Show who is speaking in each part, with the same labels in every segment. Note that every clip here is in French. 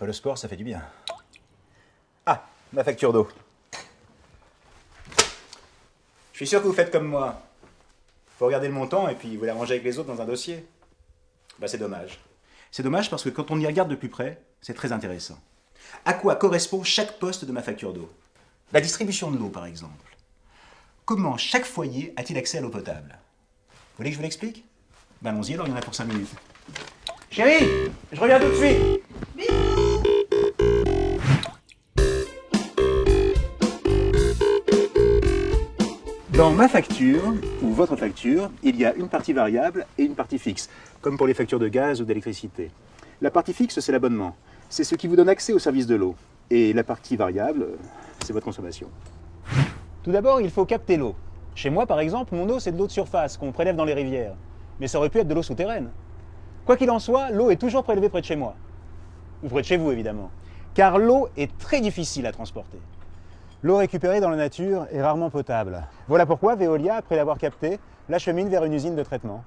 Speaker 1: Après le sport, ça fait du bien. Ah, ma facture d'eau. Je suis sûr que vous faites comme moi. Faut regarder le montant et puis vous la rangez avec les autres dans un dossier. Bah c'est dommage. C'est dommage parce que quand on y regarde de plus près, c'est très intéressant. À quoi correspond chaque poste de ma facture d'eau? La distribution de l'eau, par exemple. Comment chaque foyer a-t-il accès à l'eau potable? Vous voulez que je vous l'explique? Ben allons-y, alors il y en a pour 5 minutes. Chérie, je reviens tout de suite. Dans ma facture, ou votre facture, il y a une partie variable et une partie fixe, comme pour les factures de gaz ou d'électricité. La partie fixe, c'est l'abonnement. C'est ce qui vous donne accès au service de l'eau. Et la partie variable, c'est votre consommation. Tout d'abord, il faut capter l'eau. Chez moi, par exemple, mon eau, c'est de l'eau de surface qu'on prélève dans les rivières. Mais ça aurait pu être de l'eau souterraine. Quoi qu'il en soit, l'eau est toujours prélevée près de chez moi. Ou près de chez vous, évidemment. Car l'eau est très difficile à transporter. L'eau récupérée dans la nature est rarement potable. Voilà pourquoi Veolia, après l'avoir captée, l'achemine vers une usine de traitement.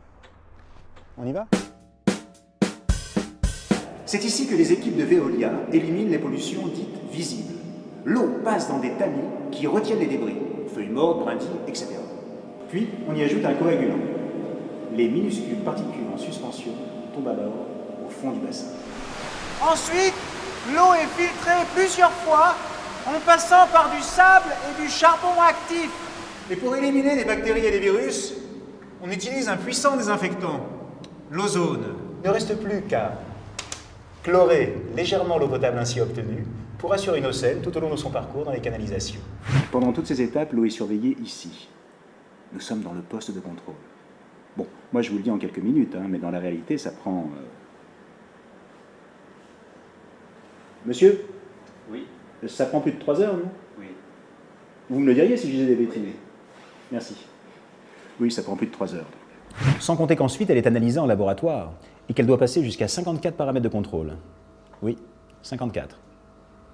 Speaker 1: On y va? C'est ici que les équipes de Veolia éliminent les pollutions dites visibles. L'eau passe dans des tamis qui retiennent les débris, feuilles mortes, brindilles, etc. Puis, on y ajoute un coagulant. Les minuscules particules en suspension tombent alors au fond du bassin.
Speaker 2: Ensuite, l'eau est filtrée plusieurs fois en passant par du sable et du charbon actif.
Speaker 1: Et pour éliminer les bactéries et les virus, on utilise un puissant désinfectant, l'ozone. Il ne reste plus qu'à chlorer légèrement l'eau potable ainsi obtenue pour assurer une eau saine tout au long de son parcours dans les canalisations. Pendant toutes ces étapes, l'eau est surveillée ici. Nous sommes dans le poste de contrôle. Bon, moi je vous le dis en quelques minutes, mais dans la réalité, ça prend... Monsieur?
Speaker 3: Oui.
Speaker 1: Ça prend plus de 3 heures, non?
Speaker 3: Oui.
Speaker 1: Vous me le diriez si je disais des bêtises? Oui. Merci. Oui, ça prend plus de 3 heures. Sans compter qu'ensuite, elle est analysée en laboratoire et qu'elle doit passer jusqu'à 54 paramètres de contrôle. Oui, 54.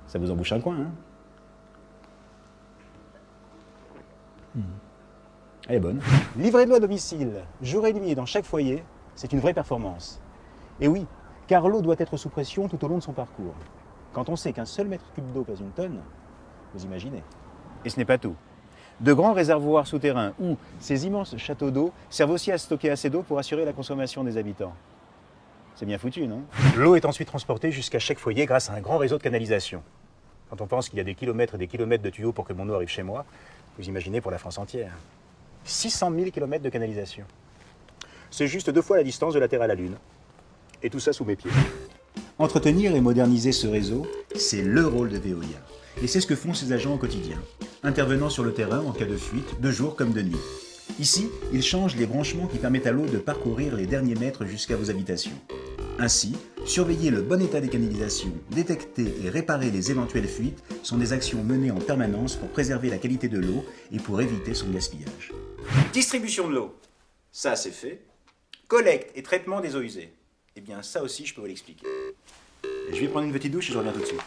Speaker 1: Ça vous embouche un coin, hein? Elle est bonne. Livrer de l'eau à domicile, jour et nuit dans chaque foyer, c'est une vraie performance. Et oui, car l'eau doit être sous pression tout au long de son parcours. Quand on sait qu'un seul mètre cube d'eau pèse une tonne, vous imaginez. Et ce n'est pas tout. De grands réservoirs souterrains ou ces immenses châteaux d'eau servent aussi à stocker assez d'eau pour assurer la consommation des habitants. C'est bien foutu, non? L'eau est ensuite transportée jusqu'à chaque foyer grâce à un grand réseau de canalisation. Quand on pense qu'il y a des kilomètres et des kilomètres de tuyaux pour que mon eau arrive chez moi, vous imaginez pour la France entière. 600 000 kilomètres de canalisation. C'est juste 2 fois la distance de la Terre à la Lune. Et tout ça sous mes pieds. Entretenir et moderniser ce réseau, c'est le rôle de Veolia. Et c'est ce que font ses agents au quotidien, intervenant sur le terrain en cas de fuite, de jour comme de nuit. Ici, ils changent les branchements qui permettent à l'eau de parcourir les derniers mètres jusqu'à vos habitations. Ainsi, surveiller le bon état des canalisations, détecter et réparer les éventuelles fuites sont des actions menées en permanence pour préserver la qualité de l'eau et pour éviter son gaspillage. Distribution de l'eau, ça c'est fait. Collecte et traitement des eaux usées, eh bien ça aussi je peux vous l'expliquer. Je vais prendre une petite douche et je reviens tout de suite.